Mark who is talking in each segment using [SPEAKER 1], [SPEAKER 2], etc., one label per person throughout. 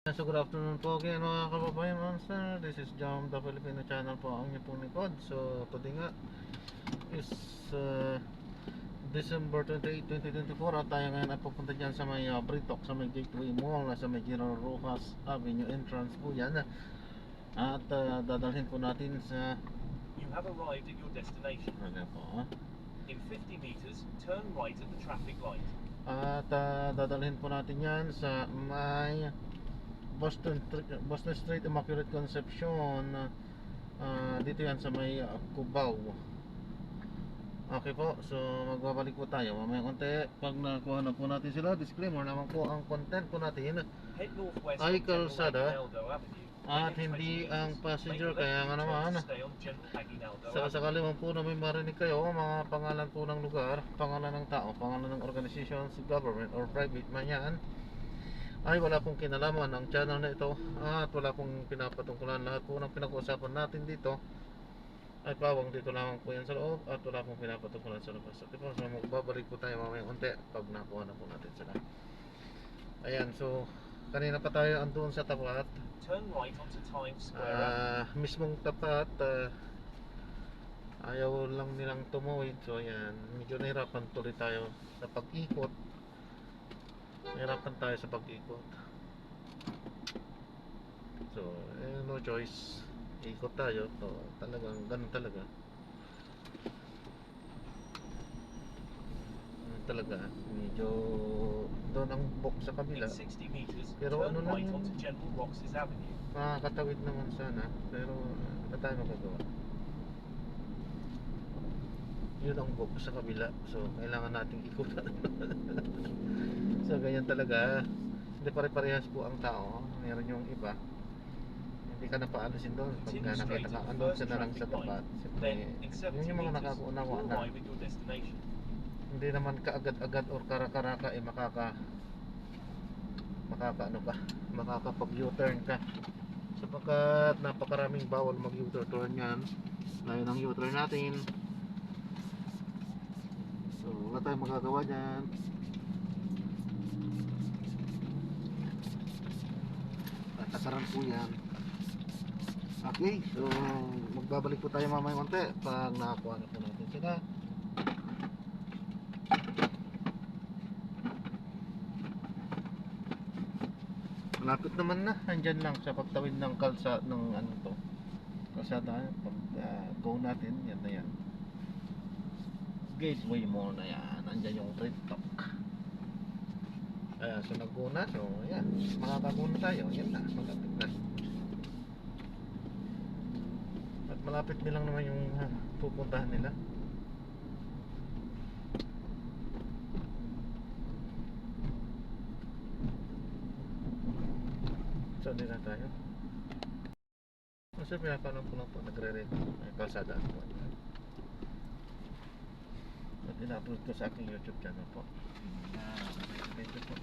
[SPEAKER 1] So good afternoon po again mga kababayan monster. This is Jam the Filipino channel po ang inyong pong likod. So today nga is December 28, 2024 at tayo ngayon ay pupunta dyan sa may Britok, sa may Gateway Mall, sa may General Rojas Avenue entrance po yan. At dadalhin po natin sa
[SPEAKER 2] You have arrived at your destination.
[SPEAKER 1] ano po,
[SPEAKER 2] In 50 meters, turn right at the traffic light.
[SPEAKER 1] at dadalhin po natin yan sa may Boston Street Immaculate Conception. Dito yan sa may Cubao. Okay po, so magbabalik po tayo mamaya konti. Pag nakuha na po natin sila, disclaimer naman po, ang content po natin
[SPEAKER 2] Head northwest
[SPEAKER 1] ay
[SPEAKER 2] on General
[SPEAKER 1] kalsada
[SPEAKER 2] Aguinaldo Avenue.
[SPEAKER 1] at
[SPEAKER 2] Within 20
[SPEAKER 1] hindi ang
[SPEAKER 2] meters,
[SPEAKER 1] passenger.
[SPEAKER 2] make a left
[SPEAKER 1] Kaya nga
[SPEAKER 2] U-turn
[SPEAKER 1] naman,
[SPEAKER 2] to stay on General Aguinaldo
[SPEAKER 1] sa
[SPEAKER 2] Avenue.
[SPEAKER 1] sakali man po na may marinig kayo, mga pangalan po ng lugar, pangalan ng tao, pangalan ng organizations, government or private man yan, ay wala pong kinalaman ng channel na ito at wala pong pinapatungkulan. Lahat po ng pinag-uusapan natin dito ay pawang dito lamang po yan sa loob at wala pong pinapatungkulan sa labas. Okay po, so magbabalik po tayo mamaya unti pag nakuha na po natin sila. Ayan, so kanina pa tayo andun sa tapat,
[SPEAKER 2] Turn right onto Times Square Avenue.
[SPEAKER 1] mismong tapat. Ayaw lang nilang tumuwid, so ayan, medyo nahirapan tuloy tayo sa pag-ikot. Nahirapan tayo sa pag-ikot, so no choice, ikot tayo. So talagang ganun talaga. Talaga medyo doon ang book sa kabila,
[SPEAKER 2] In 60 meters,
[SPEAKER 1] pero
[SPEAKER 2] turn
[SPEAKER 1] ano
[SPEAKER 2] right
[SPEAKER 1] lang,
[SPEAKER 2] onto General Roxas Avenue.
[SPEAKER 1] makakatawid naman sana, pero na tayo magagawa. Yun ang book sa kabila, so kailangan nating ikutan. So ganyan talaga, hindi pare-parehas po ang tao. Meron yung iba hindi ka na paalisin doon pagka nakita ka andun siya na lang sa tapat.
[SPEAKER 2] Then, in
[SPEAKER 1] Siyempre,
[SPEAKER 2] 70
[SPEAKER 1] yun yung mga
[SPEAKER 2] meters,
[SPEAKER 1] nakakaunawa
[SPEAKER 2] you
[SPEAKER 1] na
[SPEAKER 2] arrive at your destination.
[SPEAKER 1] hindi naman kaagad-agad or kara-karaka ano ka, makakapag U-turn ka, sapagkat napakaraming bawal mag U-turn yan. Layo ng U-turn natin, so wala tayong magagawa dyan. Takaran po yan. Okay, so magbabalik po tayo mamaya konti pag nakakuha na po natin sila. Malapit naman na, andyan lang sa pagtawid ng kalsada ng ano to, kalsada. Pag go natin, yan na yan, Gateway Mall na yan, andyan yung Britok. So nag-go na, so yan, makakago na tayo, yan na, malapit na. At malapit nilang naman yung pupuntahan nila. So din na tayo. Kasi pinapanood ko lang po, nagre-rent ay kalsada po. At ina-upload ko sa aking YouTube channel po. Thank you po.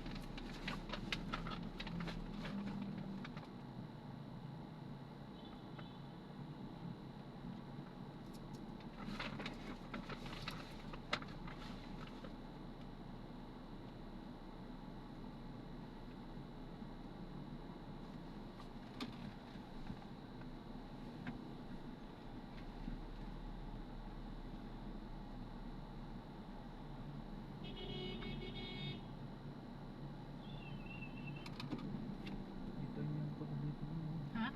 [SPEAKER 3] Ha?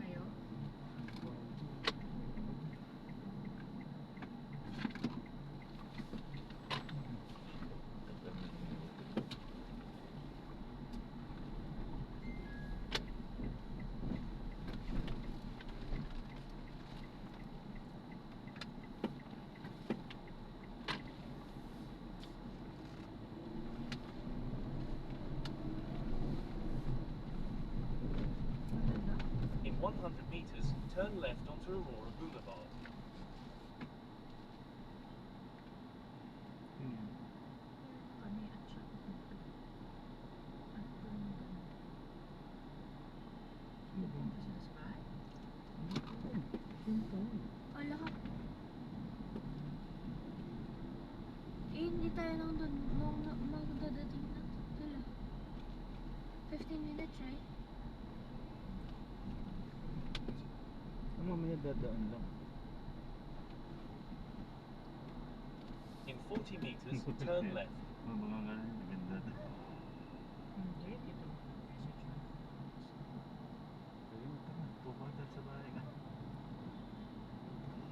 [SPEAKER 3] Ayo.
[SPEAKER 2] In 100 meters, turn left onto Aurora Boulevard.
[SPEAKER 3] Kami at siya. Pupunta sila sa bahay. Ala ka. Hindi tayo nang doon nung That's right.
[SPEAKER 4] Mamaya dadaan lang.
[SPEAKER 2] In 40 meters, turn left.
[SPEAKER 4] Mga ganun, maganda na.
[SPEAKER 3] Hindi, dito. Message na.
[SPEAKER 4] Ayun, tama. Pupunta sa bahay ka.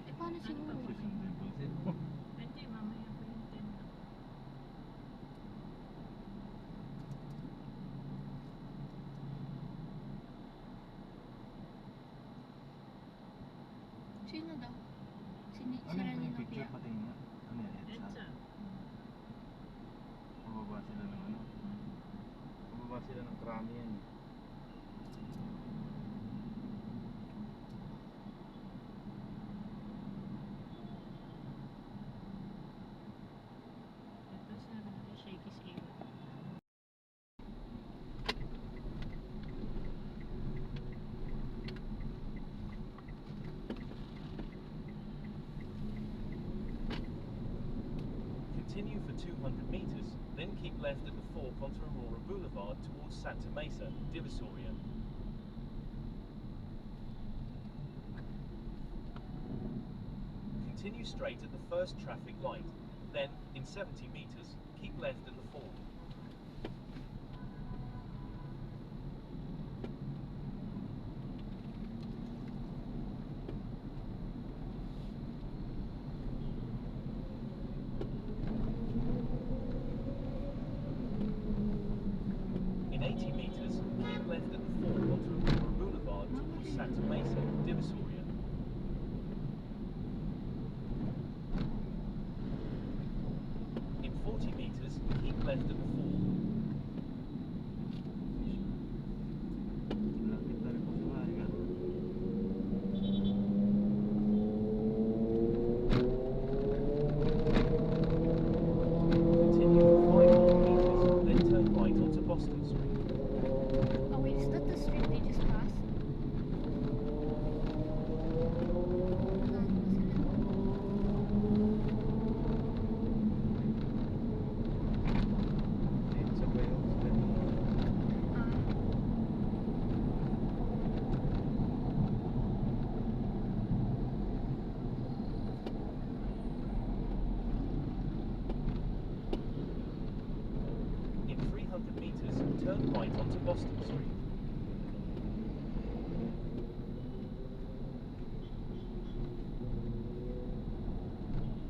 [SPEAKER 3] Eh, paano siguro?
[SPEAKER 4] Susundin ko sila.
[SPEAKER 3] Hindi, mamaya pa yung 10 na. Sino daw?
[SPEAKER 4] Ano
[SPEAKER 3] Sila
[SPEAKER 4] yung
[SPEAKER 3] ni
[SPEAKER 4] picture
[SPEAKER 3] Nopia.
[SPEAKER 4] pati nga? Ano yan? EDSA? Mababa sila ng ano? Mababa sila ng krami yan.
[SPEAKER 3] Ito sabi na shaky si Iwan.
[SPEAKER 2] Continue for 200 meters, then keep left at the fork onto Aurora Boulevard towards Santa Mesa, Divisoria. Continue straight at the first traffic light. Then, in 70 meters, keep left at the fork. In 80 meters, keep left at the fork onto Aurora Boulevard towards Santa Mesa, Divisoria. In 40 meters, keep left at the fork.
[SPEAKER 4] Lapit na rin po sa bahay ka.
[SPEAKER 2] Continue for 500 meters, then turn right onto Boston Street.
[SPEAKER 3] Oh wait, is that the street they just passed? Saan ba sila?
[SPEAKER 4] Ayun sa bayo.
[SPEAKER 3] Ah,
[SPEAKER 2] In 300 meters, turn right onto Boston Street.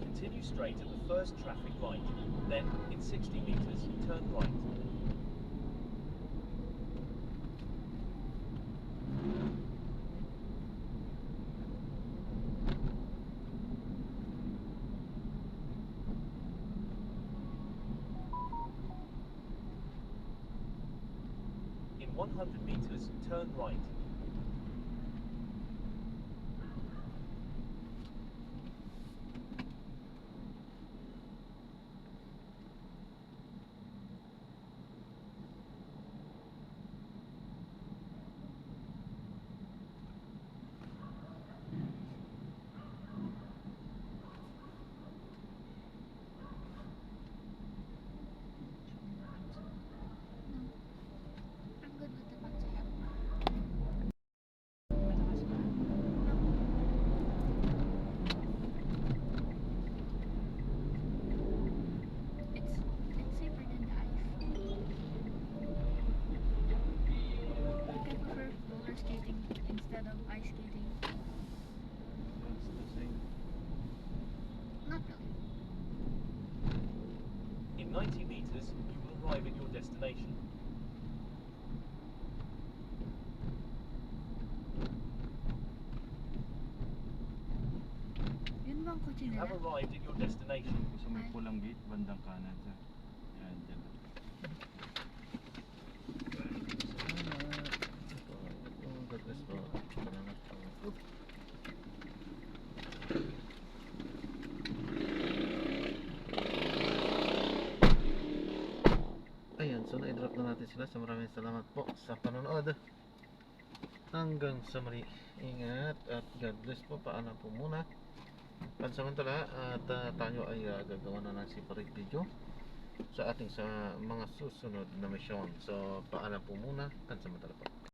[SPEAKER 2] Continue straight at the first traffic light. Then, in 60 meters, turn right. In 100 meters, turn right.
[SPEAKER 3] I'm good with the pansaya.
[SPEAKER 5] Malakas ba?
[SPEAKER 3] It's safer than the ice. Like I prefer roller skating instead of ice skating.
[SPEAKER 4] It's the same.
[SPEAKER 3] Not really.
[SPEAKER 2] In 90 meters, you will arrive at your destination.
[SPEAKER 3] Yun ba ang kotse
[SPEAKER 2] You
[SPEAKER 3] nila?
[SPEAKER 2] have arrived at your destination.
[SPEAKER 4] Sa may pulang gate, bandang kanan siya. Yan, dyan.
[SPEAKER 1] God bless po. Salamat po. Ayan, so na-drop na natin sila. So maraming salamat po sa panonood. Hanggang sa muli. Ingat at God bless po. Paalam po muna. Pansamantala at tayo ay gagawa na ng separate video sa ating sa mga susunod na misyon. So, paalam po muna. Pansamantala po.